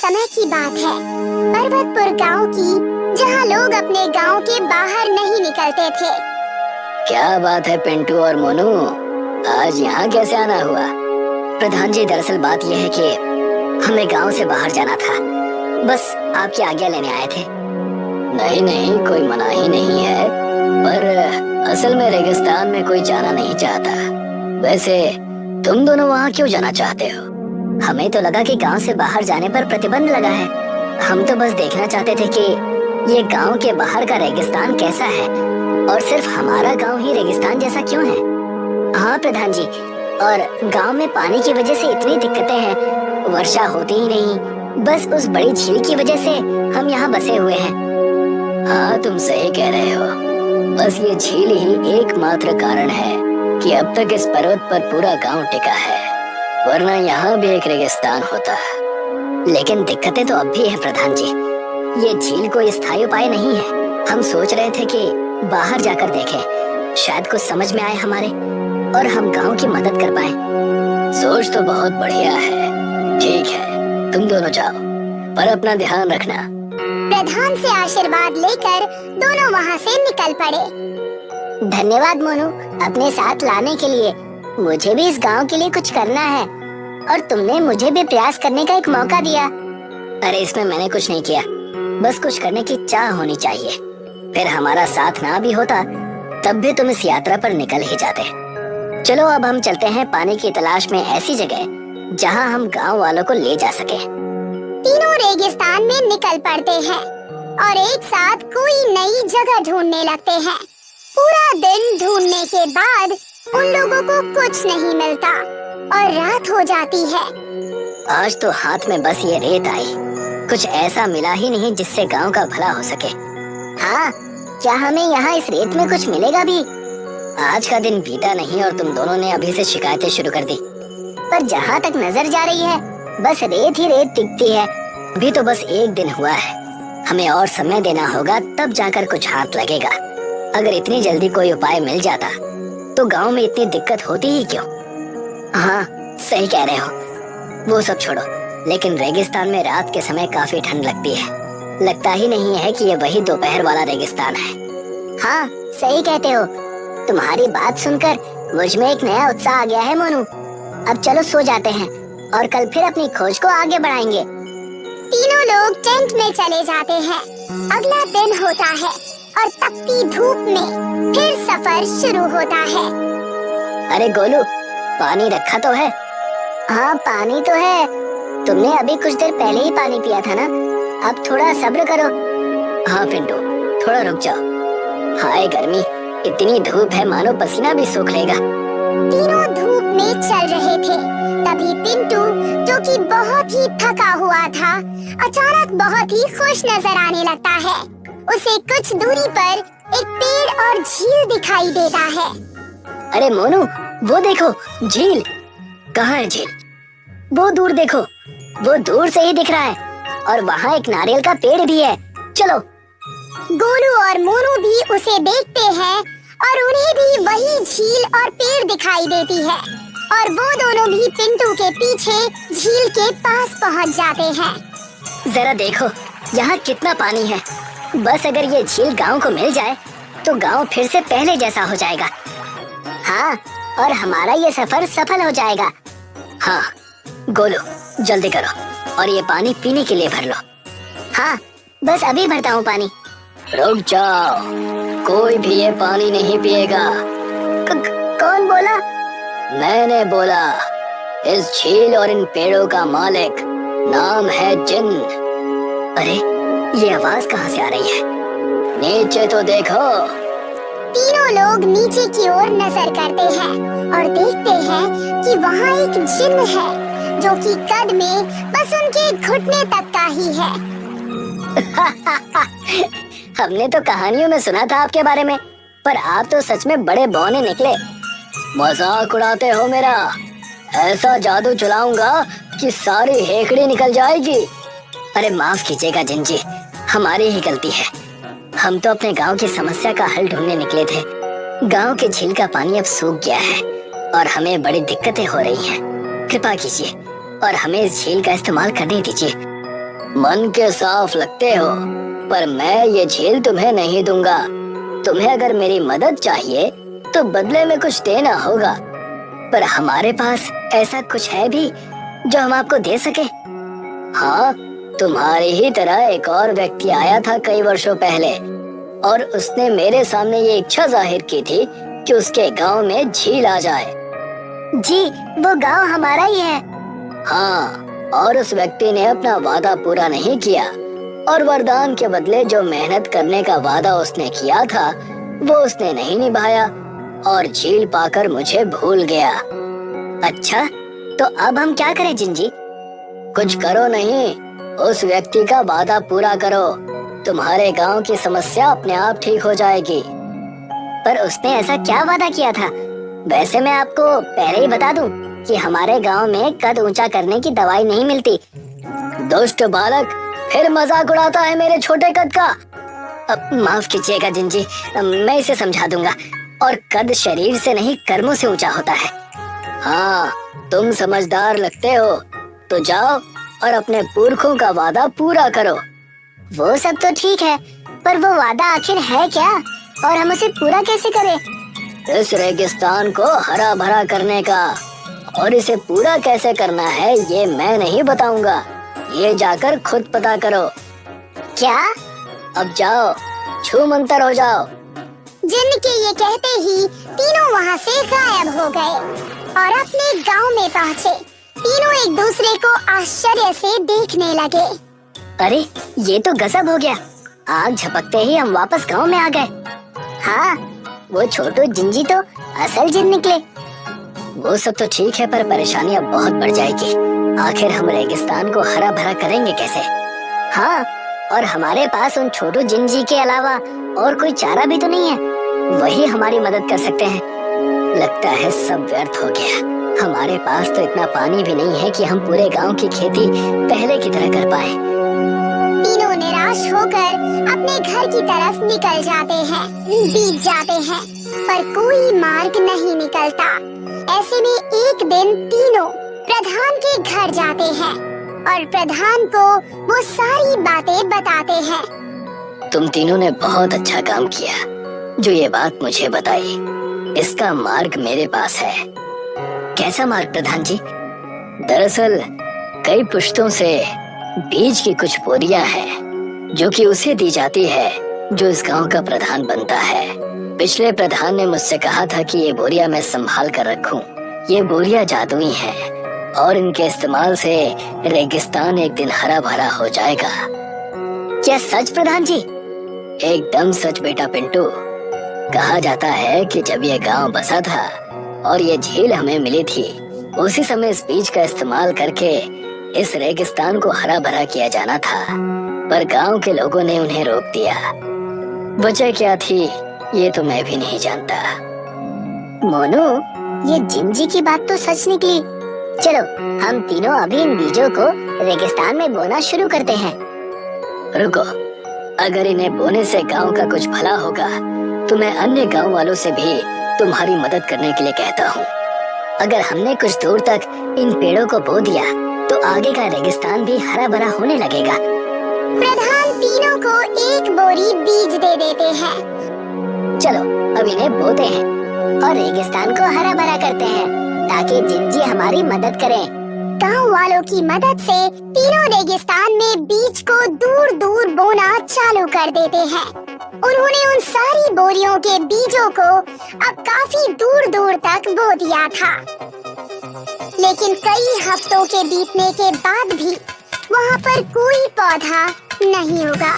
समय की बात है, पर्वतपुर गांव की, जहां लोग अपने गांव के बाहर नहीं निकलते थे। क्या बात है पिंटू और मोनू, आज यहाँ कैसे आना हुआ? प्रधान जी, दरअसल बात यह है कि हमें गांव से बाहर जाना था, बस आपकी आज्ञा लेने आए थे। नहीं नहीं, कोई मना ही नहीं है, पर असल में रेगिस्तान में कोई जाना नहीं चाहता। वैसे तुम दोनों वहाँ क्यों जाना चाहते हो? हमें तो लगा कि गांव से बाहर जाने पर प्रतिबंध लगा है। हम तो बस देखना चाहते थे कि ये गांव के बाहर का रेगिस्तान कैसा है, और सिर्फ हमारा गांव ही रेगिस्तान जैसा क्यों है। हाँ प्रधान जी, और गांव में पानी की वजह से इतनी दिक्कतें हैं, वर्षा होती ही नहीं, बस उस बड़ी झील की वजह से हम यहाँ बसे हुए हैं। हाँ तुम सही कह रहे हो, बस ये झील ही एकमात्र कारण है कि अब तक इस पर्वत पर पूरा गांव टिका है, वरना यहाँ भी एक रेगिस्तान होता। लेकिन दिक्कतें तो अब भी हैं प्रधान जी, ये झील कोई स्थायी उपाय नहीं है। हम सोच रहे थे कि बाहर जाकर देखें, शायद कुछ समझ में आए हमारे, और हम गांव की मदद कर पाए। सोच तो बहुत बढ़िया है, ठीक है तुम दोनों जाओ, पर अपना ध्यान रखना। प्रधान से आशीर्वाद लेकर दोनों वहाँ से निकल पड़े। धन्यवाद मोनू, अपने साथ लाने के लिए। मुझे भी इस गांव के लिए कुछ करना है, और तुमने मुझे भी प्रयास करने का एक मौका दिया। अरे इसमें मैंने कुछ नहीं किया, बस कुछ करने की चाह होनी चाहिए। फिर हमारा साथ ना भी होता तब भी तुम इस यात्रा पर निकल ही जाते। चलो अब हम चलते हैं पानी की तलाश में ऐसी जगह जहां हम गांव वालों को ले जा सके। तीनों रेगिस्तान में निकल पड़ते हैं और एक साथ कोई नई जगह ढूंढने लगते हैं। पूरा दिन ढूंढने के बाद उन लोगों को कुछ नहीं मिलता और रात हो जाती है। आज तो हाथ में बस ये रेत आई, कुछ ऐसा मिला ही नहीं जिससे गांव का भला हो सके। हाँ, क्या हमें यहाँ इस रेत में कुछ मिलेगा भी? आज का दिन बीता नहीं और तुम दोनों ने अभी से शिकायतें शुरू कर दी। पर जहाँ तक नजर जा रही है, बस रेत ही रेत दिखती है। अभी तो बस एक दिन हुआ है, हमें और समय देना होगा, तब जाकर कुछ हाथ लगेगा। अगर इतनी जल्दी कोई उपाय मिल जाता तो गांव में इतनी दिक्कत होती ही क्यों? हाँ सही कह रहे हो, वो सब छोड़ो, लेकिन रेगिस्तान में रात के समय काफी ठंड लगती है। लगता ही नहीं है कि ये वही दोपहर वाला रेगिस्तान है। हाँ सही कहते हो, तुम्हारी बात सुनकर मुझ में एक नया उत्साह आ गया है मोनू। अब चलो सो जाते हैं और कल फिर अपनी खोज को आगे बढ़ाएंगे। तीनों लोग टेंट में चले जाते हैं। अगला दिन होता है और तपती धूप में फिर सफर शुरू होता है। अरे गोलू, पानी रखा तो है? हाँ पानी तो है, तुमने अभी कुछ देर पहले ही पानी पिया था ना, अब थोड़ा सब्र करो। हाँ पिंटू, थोड़ा रुक जाओ। हाय गर्मी, इतनी धूप है मानो पसीना भी सूख लेगा। तीनों धूप में चल रहे थे, तभी पिंटू, जो कि बहुत ही थका हुआ था, अचानक बहुत ही खुश नजर आने लगता है। उसे कुछ दूरी पर एक पेड़ और झील दिखाई देता है। अरे मोनू, वो देखो झील। कहाँ है झील? वो दूर देखो, वो दूर से ही दिख रहा है, और वहाँ एक नारियल का पेड़ भी है। चलो। गोलू और मोनू भी उसे देखते हैं और उन्हें भी वही झील और पेड़ दिखाई देती है, और वो दोनों भी पिंटू के पीछे झील के पास पहुँच जाते हैं। जरा देखो यहाँ कितना पानी है। बस अगर ये झील गांव को मिल जाए तो गांव फिर से पहले जैसा हो जाएगा। हाँ, और हमारा ये सफर सफल हो जाएगा। हाँ गोलू, जल्दी करो और ये पानी पीने के लिए भर लो। हाँ, बस अभी भरता हूँ पानी। रुक जाओ, कोई भी ये पानी नहीं पिएगा। कौन बोला? मैंने बोला। इस झील और इन पेड़ों का मालिक नाम है जिन। अरे ये आवाज कहाँ से आ रही है? नीचे तो देखो। तीनों लोग नीचे की ओर नजर करते हैं और देखते हैं कि वहाँ एक जिन है, जो कि कद में बस उनके घुटने तक का ही है। हमने तो कहानियों में सुना था आपके बारे में, पर आप तो सच में बड़े बौने निकले। मजाक उड़ाते हो मेरा? ऐसा जादू चलाऊंगा कि सारी हेकड़ी निकल जाएगी। अरे माफ कीजिएगा जिन जी, हमारी ही गलती है। हम तो अपने गांव की समस्या का हल ढूंढने निकले थे। गांव के झील का पानी अब सूख गया है और हमें बड़ी दिक्कतें हो रही हैं। कृपा कीजिए और हमें इस झील का इस्तेमाल करने दीजिए। मन के साफ लगते हो, पर मैं ये झील तुम्हें नहीं दूंगा। तुम्हें अगर मेरी मदद चाहिए तो बदले में कुछ देना होगा, पर हमारे पास ऐसा कुछ है भी जो हम आपको दे सके। हाँ, तुम्हारी ही तरह एक और व्यक्ति आया था कई वर्षों पहले, और उसने मेरे सामने ये इच्छा जाहिर की थी कि उसके गांव में झील आ जाए। जी, वो गांव हमारा ही है। हाँ, और उस व्यक्ति ने अपना वादा पूरा नहीं किया, और वरदान के बदले जो मेहनत करने का वादा उसने किया था वो उसने नहीं निभाया, और झील पाकर मुझे भूल गया। अच्छा, तो अब हम क्या करें जिंजी? कुछ करो नहीं, उस व्यक्ति का वादा पूरा करो। तुम्हारे गांव की समस्या अपने आप ठीक हो जाएगी। पर उसने ऐसा क्या वादा किया था? वैसे मैं आपको पहले ही बता दूं कि हमारे गांव में कद ऊंचा करने की दवाई नहीं मिलती। दुष्ट बालक, फिर मजाक उड़ाता है मेरे छोटे कद का। अब माफ कीजिएगा जिंजी, मैं इसे समझा दूंगा। और कद शरीर से नहीं, कर्मों से ऊंचा होता है। हाँ, तुम समझदार लगते हो, तो जाओ और अपने पुरखों का वादा पूरा करो। वो सब तो ठीक है, पर वो वादा आखिर है क्या, और हम उसे पूरा कैसे करें? इस रेगिस्तान को हरा भरा करने का, और इसे पूरा कैसे करना है ये मैं नहीं बताऊंगा। ये जाकर खुद पता करो। क्या? अब जाओ, छू मंतर हो जाओ। जिन्न के ये कहते ही तीनों वहाँ से गायब हो गए और अपने गांव में पहुँचे। तीनों एक दूसरे को आश्चर्य से देखने लगे। अरे, ये तो गजब हो गया। आग झपकते ही हम वापस गांव में आ गए। हाँ, वो छोटू जिंजी तो असल जिन निकले। वो सब तो ठीक है, पर परेशानी अब बहुत बढ़ जाएगी। आखिर हम रेगिस्तान को हरा भरा करेंगे कैसे? हाँ, और हमारे पास उन छोटू जिंजी के अलावा और कोई चारा भी तो नहीं है। वही हमारी मदद कर सकते हैं। लगता है सब व्यर्थ हो गया। हमारे पास तो इतना पानी भी नहीं है कि हम पूरे गांव की खेती पहले की तरह कर पाए। तीनों निराश होकर अपने घर की तरफ निकल जाते हैं, बीत जाते हैं, पर कोई मार्ग नहीं निकलता। ऐसे में एक दिन तीनों प्रधान के घर जाते हैं और प्रधान को वो सारी बातें बताते हैं। तुम तीनों ने बहुत अच्छा काम किया जो ये बात मुझे बताई। इसका मार्ग मेरे पास है। कैसा मार्ग प्रधान जी? दरअसल कई पुश्तों से बीज की कुछ बोरियां हैं जो कि उसे दी जाती है जो इस गांव का प्रधान बनता है। पिछले प्रधान ने मुझसे कहा था कि ये बोरियां मैं संभाल कर रखूं। ये बोरियां जादुई हैं और इनके इस्तेमाल से रेगिस्तान एक दिन हरा भरा हो जाएगा। क्या सच प्रधान जी? एकदम सच बेटा पिंटू। कहा जाता है कि जब ये गांव बसा था और ये झील हमें मिली थी, उसी समय इस बीज का इस्तेमाल करके इस रेगिस्तान को हरा भरा किया जाना था, पर गांव के लोगों ने उन्हें रोक दिया। वजह क्या थी ये तो मैं भी नहीं जानता। मोनू, ये जिंजी की बात तो सच निकली। चलो हम तीनों अभी इन बीजों को रेगिस्तान में बोना शुरू करते हैं। रुको, अगर इन्हें बोने से गांव का कुछ भला होगा तो मैं अन्य गांव वालों से भी तुम्हारी मदद करने के लिए कहता हूँ। अगर हमने कुछ दूर तक इन पेड़ों को बो दिया तो आगे का रेगिस्तान भी हरा भरा होने लगेगा। प्रधान तीनों को एक बोरी बीज दे देते हैं। चलो अब इन्हें बोते हैं और रेगिस्तान को हरा भरा करते हैं ताकि जिंजी हमारी मदद करें। गांव वालों की मदद से तीनों रेगिस्तान में बीज को दूर दूर बोना चालू कर देते हैं। उन्होंने उन सारी बोरियों के बीजों को अब काफी दूर दूर तक बो दिया था, लेकिन कई हफ्तों के बीतने के बाद भी वहाँ पर कोई पौधा नहीं उगा।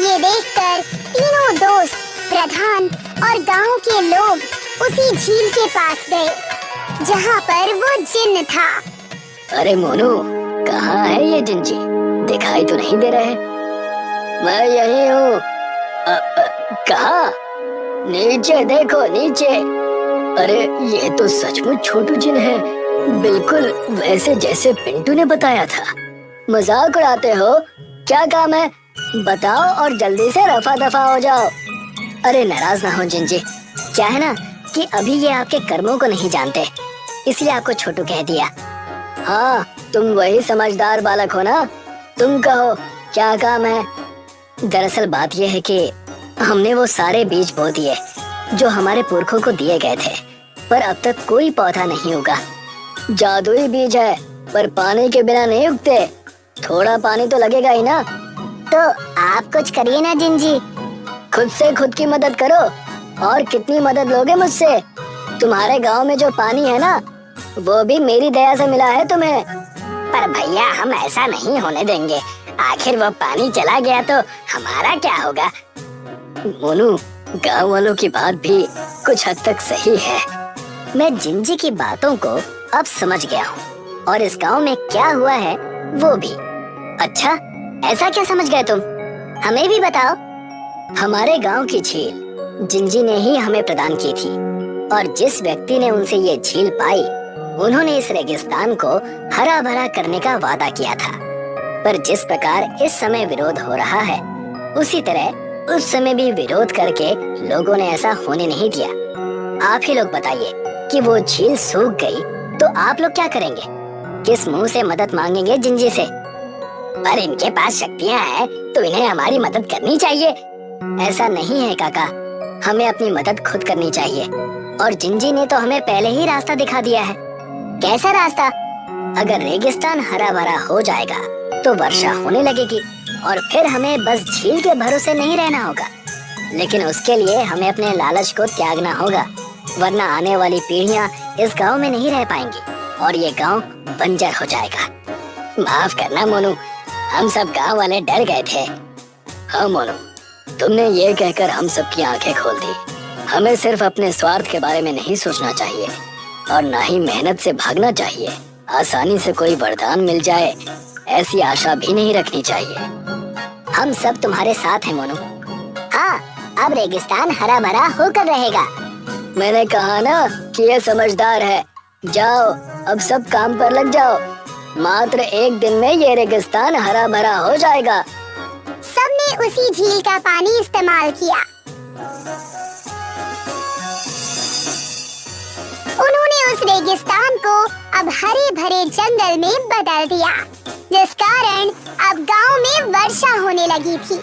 ये देखकर तीनों दोस्त, प्रधान और गांव के लोग उसी झील के पास गए जहाँ पर वो जिन्न था। अरे मोनू, कहाँ है ये जिंजी? दिखाई तो नहीं दे रहे। मैं यही हूँ। कहाँ? नीचे देखो, नीचे। अरे ये तो सचमुच छोटू जिन है, बिल्कुल वैसे जैसे पिंटू ने बताया था। मजाक उड़ाते हो? क्या काम है बताओ और जल्दी से रफा दफा हो जाओ। अरे नाराज ना हो जिंजी, क्या है ना कि अभी ये आपके कर्मों को नहीं जानते, इसलिए आपको छोटू कह दिया। हाँ, तुम वही समझदार बालक हो ना, तुम कहो क्या काम है? दरअसल बात यह है कि हमने वो सारे बीज बो दिए जो हमारे पुरखों को दिए गए थे, पर अब तक कोई पौधा नहीं उगा। जादुई बीज है, पर पानी के बिना नहीं उगते। थोड़ा पानी तो लगेगा ही ना। तो आप कुछ करिए ना जिंजी। खुद से खुद की मदद करो। और कितनी मदद लोगे मुझसे? तुम्हारे गांव में जो पानी है ना, वो भी मेरी दया से मिला है तुम्हें। पर भैया हम ऐसा नहीं होने देंगे। आखिर वो पानी चला गया तो हमारा क्या होगा? मोनू, गांव वालों की बात भी कुछ हद तक सही है। मैं जिंजी की बातों को अब समझ गया हूँ, और इस गांव में क्या हुआ है वो भी। अच्छा, ऐसा क्या समझ गए तुम? हमें भी बताओ। हमारे गांव की झील जिंजी ने ही हमें प्रदान की थी, और जिस व्यक्ति ने उनसे ये झील पाई, उन्होंने इस रेगिस्तान को हरा भरा करने का वादा किया था। पर जिस प्रकार इस समय विरोध हो रहा है, उसी तरह उस समय भी विरोध करके लोगों ने ऐसा होने नहीं दिया। आप ही लोग बताइए कि वो झील सूख गई तो आप लोग क्या करेंगे? किस मुंह से मदद मांगेंगे जिंजी से? पर इनके पास शक्तियाँ हैं तो इन्हें हमारी मदद करनी चाहिए। ऐसा नहीं है काका, हमें अपनी मदद खुद करनी चाहिए। और जिंजी ने तो हमें पहले ही रास्ता दिखा दिया है। कैसा रास्ता? अगर रेगिस्तान हरा भरा हो जाएगा तो वर्षा होने लगेगी, और फिर हमें बस झील के भरोसे नहीं रहना होगा। लेकिन उसके लिए हमें अपने लालच को त्यागना होगा, वरना आने वाली पीढ़ियां इस गांव में नहीं रह पाएंगी और ये गांव बंजर हो जाएगा। माफ करना मोनू, हम सब गांव वाले डर गए थे। हाँ मोनू, तुमने ये कहकर हम सबकी आंखें खोल दी। हमें सिर्फ अपने स्वार्थ के बारे में नहीं सोचना चाहिए, और ना ही मेहनत से भागना चाहिए। आसानी से कोई वरदान मिल जाए ऐसी आशा भी नहीं रखनी चाहिए। हम सब तुम्हारे साथ हैं मोनू। हाँ, अब रेगिस्तान हरा भरा होकर रहेगा। मैंने कहा ना कि ये समझदार है। जाओ, अब सब काम पर लग जाओ। मात्र एक दिन में ये रेगिस्तान हरा भरा हो जाएगा। सबने उसी झील का पानी इस्तेमाल किया। उन्होंने उस रेगिस्तान को अब हरे भरे जंगल में बदल दिया, जिस कारण अब गांव में वर्षा होने लगी थी।